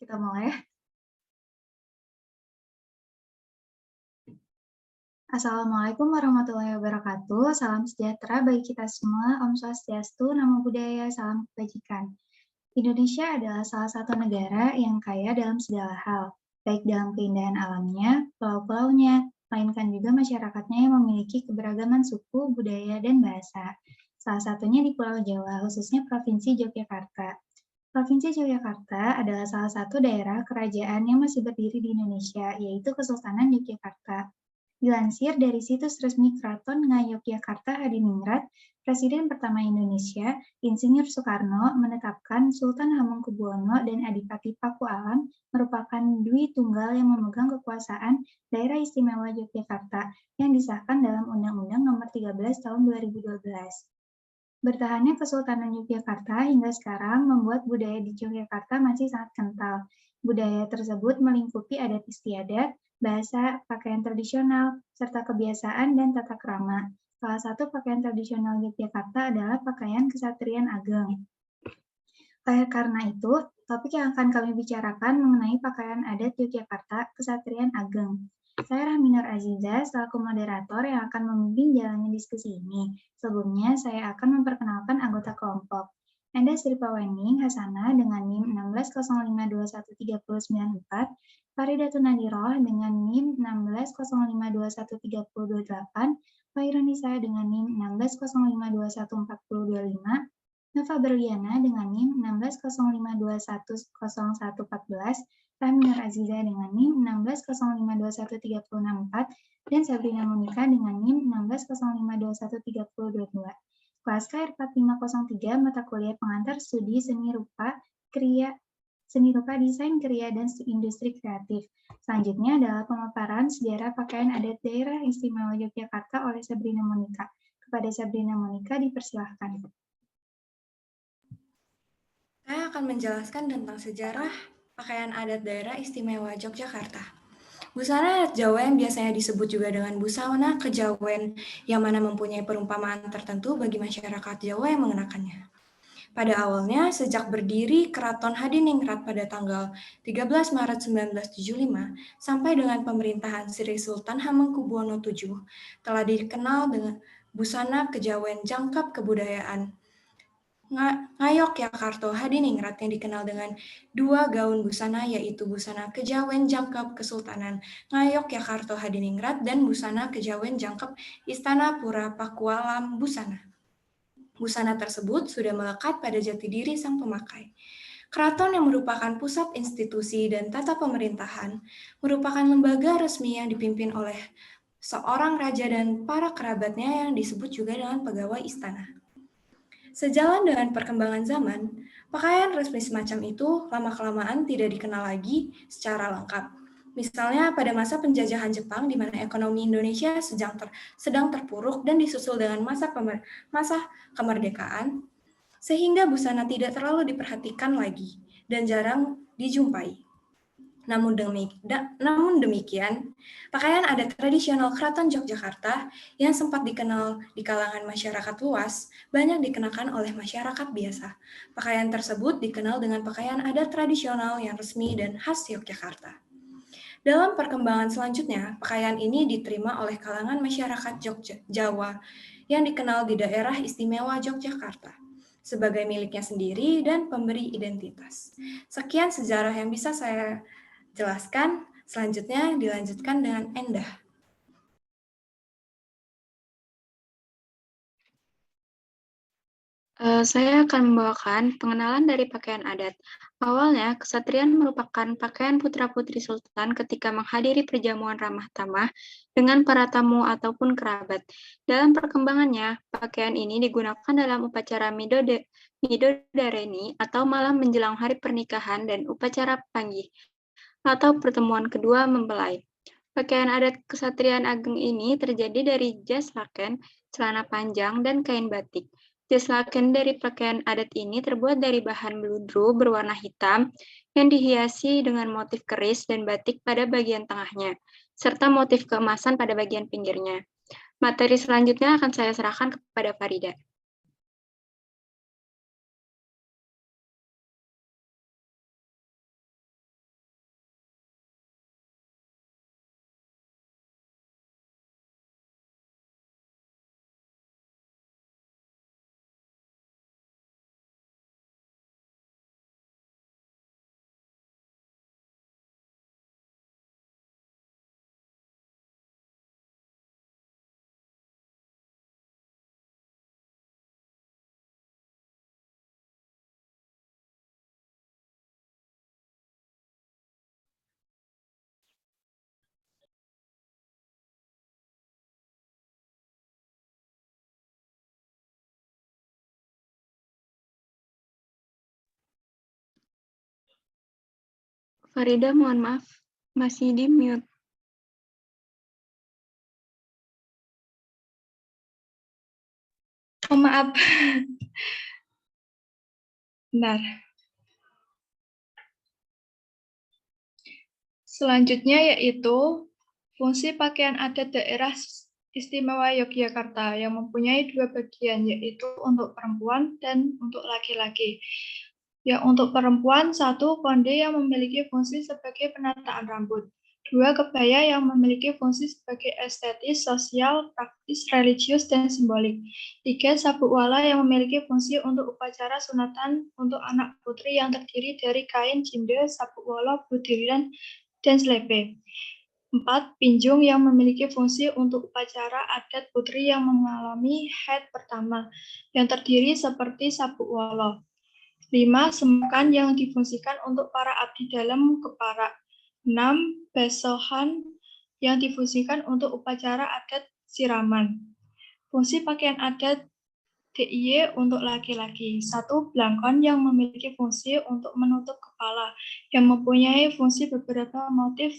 Kita mulai ya. Assalamualaikum warahmatullahi wabarakatuh. Salam sejahtera bagi kita semua. Om Swastiastu, Namo Buddhaya, salam kebajikan. Indonesia adalah salah satu negara yang kaya dalam segala hal, baik dalam keindahan alamnya, pulau-pulaunya, melainkan juga masyarakatnya yang memiliki keberagaman suku, budaya, dan bahasa. Salah satunya di Pulau Jawa, khususnya Provinsi Yogyakarta. Provinsi Yogyakarta adalah salah satu daerah kerajaan yang masih berdiri di Indonesia, yaitu Kesultanan Yogyakarta. Dilansir dari situs resmi Keraton Ngayogyakarta Hadiningrat, Presiden pertama Indonesia, Insinyur Soekarno, menetapkan Sultan Hamengkubuwono dan Adipati Pakualam merupakan Dwi Tunggal yang memegang kekuasaan Daerah Istimewa Yogyakarta yang disahkan dalam Undang-Undang Nomor 13 Tahun 2012. Bertahannya Kesultanan Yogyakarta hingga sekarang membuat budaya di Yogyakarta masih sangat kental. Budaya tersebut melingkupi adat istiadat, bahasa, pakaian tradisional, serta kebiasaan dan tata krama. Salah satu pakaian tradisional Yogyakarta adalah pakaian Kesatrian Ageng. Karena itu, topik yang akan kami bicarakan mengenai pakaian adat Yogyakarta Kesatrian Ageng. Saya Rahminur Aziza, selaku moderator yang akan memimpin jalannya diskusi ini. Sebelumnya, saya akan memperkenalkan anggota kelompok. Enda Sripawening Hasanah dengan NIM 1605213094, Faridatun Nadiroh dengan NIM 1605213028, Fairunisa dengan NIM 1605214025, Nova Berliana dengan NIM 1605210114, Rahminur Aziza dengan NIM 1605213064, dan Sabrina Monika dengan NIM 1605213022. Kelas K4503 mata kuliah pengantar studi seni rupa desain kriya dan industri kreatif. Selanjutnya adalah pemaparan sejarah pakaian adat daerah istimewa Yogyakarta oleh Sabrina Monika. Kepada Sabrina Monika dipersilahkan. Saya akan menjelaskan tentang sejarah pakaian adat daerah istimewa Yogyakarta. Busana adat Jawa yang biasanya disebut juga dengan busana kejawen, yang mana mempunyai perumpamaan tertentu bagi masyarakat Jawa yang mengenakannya. Pada awalnya, sejak berdiri Keraton Hadiningrat pada tanggal 13 Maret 1975 sampai dengan pemerintahan Sri Sultan Hamengkubuwono VII, telah dikenal dengan busana kejawen jangkep kebudayaan Ngayogyakarta Hadiningrat yang dikenal dengan dua gaun busana, yaitu busana kejawen jangkep Kesultanan Ngayogyakarta Hadiningrat dan busana kejawen jangkep Istana Pura Pakualam Busana. Busana tersebut sudah melekat pada jati diri sang pemakai. Keraton yang merupakan pusat institusi dan tata pemerintahan, merupakan lembaga resmi yang dipimpin oleh seorang raja dan para kerabatnya yang disebut juga dengan pegawai istana. Sejalan dengan perkembangan zaman, pakaian resmi semacam itu lama-kelamaan tidak dikenal lagi secara lengkap. Misalnya pada masa penjajahan Jepang, di mana ekonomi Indonesia sedang terpuruk dan disusul dengan masa kemerdekaan, sehingga busana tidak terlalu diperhatikan lagi dan jarang dijumpai. Namun demikian, pakaian adat tradisional Keraton Yogyakarta yang sempat dikenal di kalangan masyarakat luas, banyak dikenakan oleh masyarakat biasa. Pakaian tersebut dikenal dengan pakaian adat tradisional yang resmi dan khas Yogyakarta. Dalam perkembangan selanjutnya, pakaian ini diterima oleh kalangan masyarakat Jawa yang dikenal di daerah istimewa Yogyakarta sebagai miliknya sendiri dan pemberi identitas. Sekian sejarah yang bisa saya jelaskan, selanjutnya dilanjutkan dengan Endah. Saya akan membawakan pengenalan dari pakaian adat. Awalnya, kesatrian merupakan pakaian putra-putri sultan ketika menghadiri perjamuan ramah tamah dengan para tamu ataupun kerabat. Dalam perkembangannya, pakaian ini digunakan dalam upacara Midodareni atau malam menjelang hari pernikahan dan upacara panggih atau pertemuan kedua mempelai. Pakaian adat Kesatrian Ageng ini terjadi dari jas laken, celana panjang, dan kain batik. Jas laken dari pakaian adat ini terbuat dari bahan bludru berwarna hitam yang dihiasi dengan motif keris dan batik pada bagian tengahnya, serta motif keemasan pada bagian pinggirnya. Materi selanjutnya akan saya serahkan kepada Farida. Farida, mohon maaf, masih di mute. Oh, maaf. Benar. Selanjutnya yaitu fungsi pakaian adat daerah Istimewa Yogyakarta yang mempunyai dua bagian, yaitu untuk perempuan dan untuk laki-laki. Ya, untuk perempuan, satu, konde yang memiliki fungsi sebagai penataan rambut. Dua, kebaya yang memiliki fungsi sebagai estetis, sosial, praktis, religius, dan simbolik. Tiga, sabuk wala yang memiliki fungsi untuk upacara sunatan untuk anak putri yang terdiri dari kain jinde, sabuk wala, budiran, dan slepe. 4. Pinjung yang memiliki fungsi untuk upacara adat putri yang mengalami haid pertama, yang terdiri seperti sabuk wala. 5. Semukan yang difungsikan untuk para abdi dalam kepara. 6. Besohan yang difungsikan untuk upacara adat siraman. Fungsi pakaian adat DIY untuk laki-laki. 1. Blangkon yang memiliki fungsi untuk menutup kepala, yang mempunyai fungsi beberapa motif,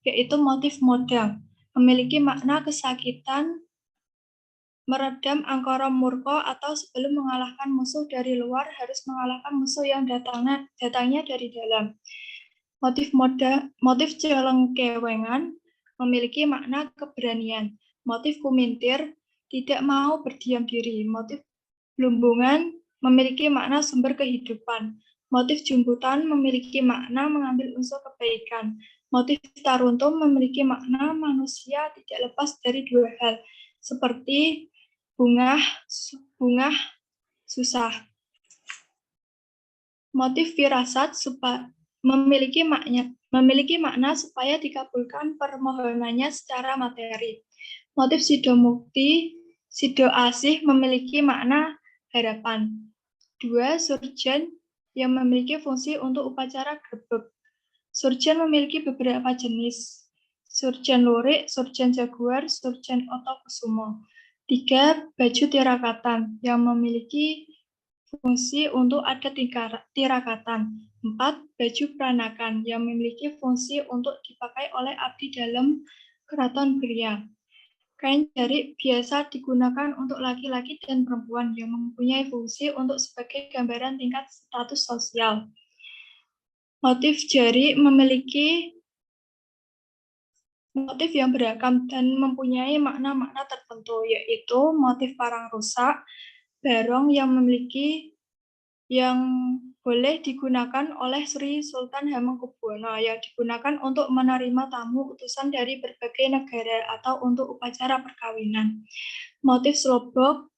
yaitu motif modang, memiliki makna kesakitan, meredam angkara murka, atau sebelum mengalahkan musuh dari luar harus mengalahkan musuh yang datangnya dari dalam. Motif celengkewengan memiliki makna keberanian. Motif kumintir tidak mau berdiam diri. Motif lumbungan memiliki makna sumber kehidupan. Motif jumbutan memiliki makna mengambil unsur kebaikan. Motif taruntum memiliki makna manusia tidak lepas dari dua hal, seperti bunga susah. Motif firasat memiliki makna supaya dikabulkan permohonannya secara materi. Motif sido asih memiliki makna harapan. 2. Surjen yang memiliki fungsi untuk upacara grebeg. Surjen memiliki beberapa jenis. Surjen lurik, surjen jaguar, surjen otokusumo. 3. Baju tirakatan yang memiliki fungsi untuk adat tirakatan. 4. Baju peranakan yang memiliki fungsi untuk dipakai oleh abdi dalam keraton pria. Kain jarik biasa digunakan untuk laki-laki dan perempuan yang mempunyai fungsi untuk sebagai gambaran tingkat status sosial. Motif jarik memiliki motif yang beragam dan mempunyai makna-makna tertentu, yaitu motif parang rusak, barong yang boleh digunakan oleh Sri Sultan Hamengkubuwono yang digunakan untuk menerima tamu utusan dari berbagai negara atau untuk upacara perkawinan. Motif slobok,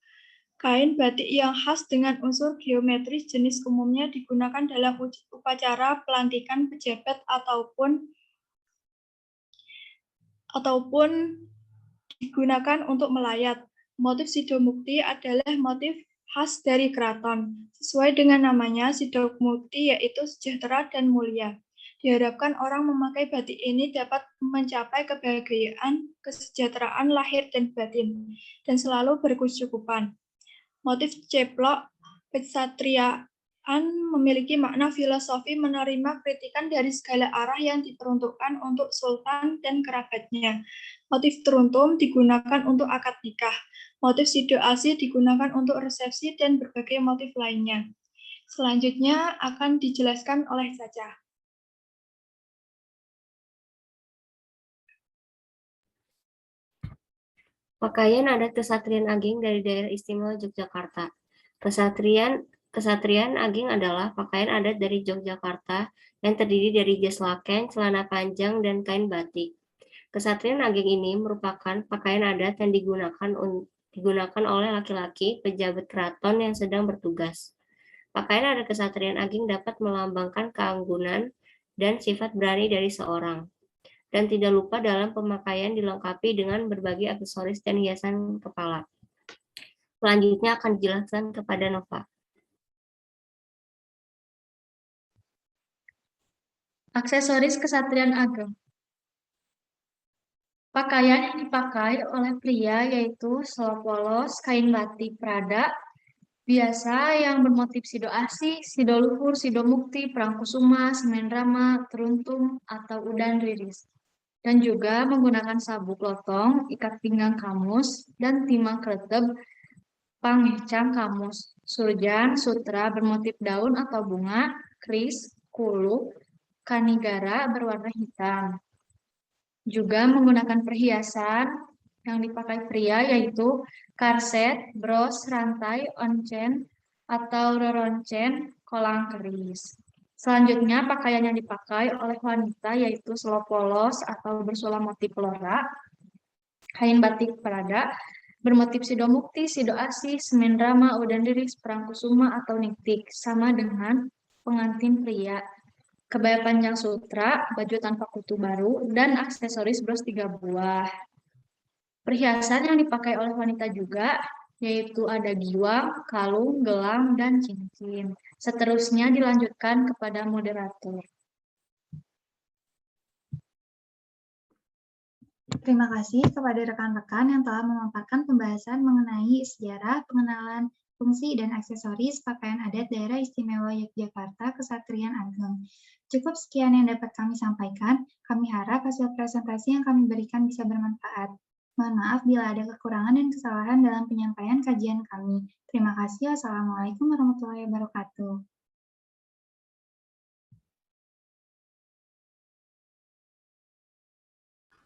kain batik yang khas dengan unsur geometris jenis umumnya digunakan dalam upacara pelantikan pejabat ataupun digunakan untuk melayat. Motif sidomukti adalah motif khas dari keraton. Sesuai dengan namanya, sidomukti yaitu sejahtera dan mulia. Diharapkan orang memakai batik ini dapat mencapai kebahagiaan, kesejahteraan lahir dan batin, dan selalu berkecukupan. Motif ceplok, kesatriaan memiliki makna filosofi menerima kritikan dari segala arah yang diperuntukkan untuk sultan dan kerabatnya. Motif teruntum digunakan untuk akad nikah. Motif sido-asih digunakan untuk resepsi dan berbagai motif lainnya. Selanjutnya akan dijelaskan oleh Caca. Pakaian adat Kesatrian Ageng dari daerah istimewa Yogyakarta. Kesatrian Ageng adalah pakaian adat dari Yogyakarta yang terdiri dari jas laken, celana panjang, dan kain batik. Kesatrian Ageng ini merupakan pakaian adat yang digunakan oleh laki-laki pejabat keraton yang sedang bertugas. Pakaian adat Kesatrian Ageng dapat melambangkan keanggunan dan sifat berani dari seorang. Dan tidak lupa dalam pemakaian dilengkapi dengan berbagai aksesoris dan hiasan kepala. Selanjutnya akan dijelaskan kepada Nova. Aksesoris Kesatrian Ageng. Pakaian yang dipakai oleh pria yaitu selop polos, kain batik prada, Biasa yang bermotif sido asih, sido luhur, sido mukti, perangkusuma, semen rama, teruntung, atau udan riris. Dan juga menggunakan sabuk lotong, ikat pinggang kamus, dan timang keleteb, pangecam kamus, surjan, sutra bermotif daun atau bunga, kris, kulu, kanigara berwarna hitam. Juga menggunakan perhiasan yang dipakai pria yaitu karset, bros, rantai, oncen, atau roroncen, kolang keris. Selanjutnya pakaian yang dipakai oleh wanita yaitu selop polos atau bersulam motif lora, kain batik perada, bermotif sido mukti, sido asih, semen rama, udan diris, perangkusuma, atau niktik, sama dengan pengantin pria. Kebaya panjang sutra, baju tanpa kutu baru, dan aksesoris bros 3 buah. Perhiasan yang dipakai oleh wanita juga, yaitu ada giwang, kalung, gelang, dan cincin. Seterusnya dilanjutkan kepada moderator. Terima kasih kepada rekan-rekan yang telah memaparkan pembahasan mengenai sejarah, pengenalan, fungsi, dan aksesoris pakaian adat Daerah Istimewa Yogyakarta Kesatrian Ageng. Cukup sekian yang dapat kami sampaikan. Kami harap hasil presentasi yang kami berikan bisa bermanfaat. Mohon maaf bila ada kekurangan dan kesalahan dalam penyampaian kajian kami. Terima kasih. Wassalamualaikum warahmatullahi wabarakatuh.